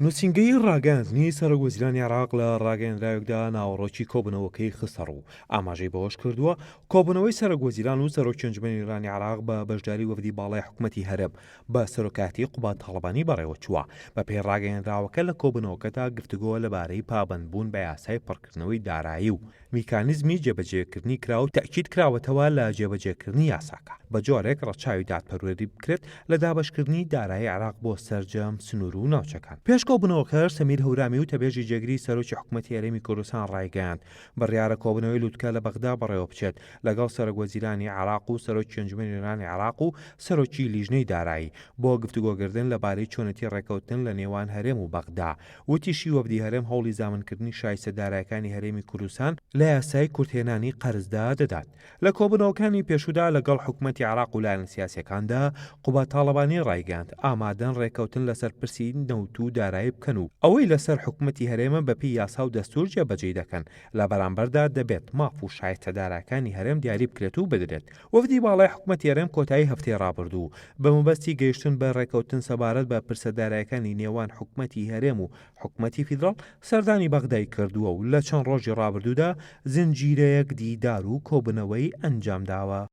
نووسنگەی ڕاگەاندنی سەرۆکوەزیرانی عێراق لە ڕاگەیەندراوێکدا ناوەڕۆکی کۆبوونەوەکەی خستەڕ و ئاماژەی بەوەش کردووە کۆبوونەوەی سەرۆکوەزیران و سەرۆکی ئەنجومەنی نێرانی عێراق بە بەشداریی وەفدی باڵای حکوومەتی هەرێم بە سەرۆکاتی قوبات تاڵیبانی بەڕێوە چووە. بە پێی ڕاگەیەندراوەکە لە کۆبوونەوەکەدا گفتوگۆ لەبارەی پابەندبوون بە یاسای پڕکردنەوەی دارایی و میکانیزمی جێبەجێکردنی کرا و تاکید کراوەتەوە لە جێبەجێکردنی یاساکە بە جۆرێک ڕەچاوی دادپەروەری بکرێت لە دابەشکردنی دارایی عێراق بۆ سەرجەم سنوور و ناوچەکان. پێش کۆبوونەوەکە سەمیر هەورامی و تەبێژی جێگری سەرۆکی حکوومەتی هەرێمی کوردستان ڕایگەیاند بڕیارە کۆبوونەوەی لووتکە لە بەغدا بەڕێوە بچێت لەگەڵ سەرۆکوەزیرانی عێراق و سەرۆکی ئەنجومەنی نێرانی عێراق و سەرۆکی لیژنەی دارایی بۆ گفتوگۆکردن لەبارەی چۆنەتی ڕێکەوتن لە نێوان هەرێم و بەغدا. وتیشی وەفدی هەرێم هەوڵی زامنکردنی شایستە دارایەکانی هەرێمی کوردستان لە یاسای کورتهێنانی قەرزدا دەدات. لە کۆبوونەوەکانی پێشوودا لەگەڵ حکوومەتی عێراق و لایەنە سیاسیەکاندا قوبات تاڵیبانی ڕایگەاند ئامادەن ڕێکەوتن لەسەر پرسی نەوت و دارایی بکەن و ئەوەی لەسەر حکوومەتی هەرێمە بەپی یاسا و دەستور جێبەجێ دەکەن لە بەرامبەردا دەبێت ماف و شایستە دارایەکانی هەرێم دیاری بکرێت و بدرێت. وەفدی باڵای حکوومەتی هەرێم کۆتایی هەفتەی ڕابردوو بە مەبەستی گەیشتن بە ڕێکەوتن سەبارەت بە پرسە دارایەکانی نێوان حکوومەتی هەرێم و حکوومەتی فیدراڵ سەردانی بەغدای کردووە و لە چەند ڕۆژی ڕابردوودا زنجیرەیەک دیدار و کۆبوونەوەی ئەنجام داوە.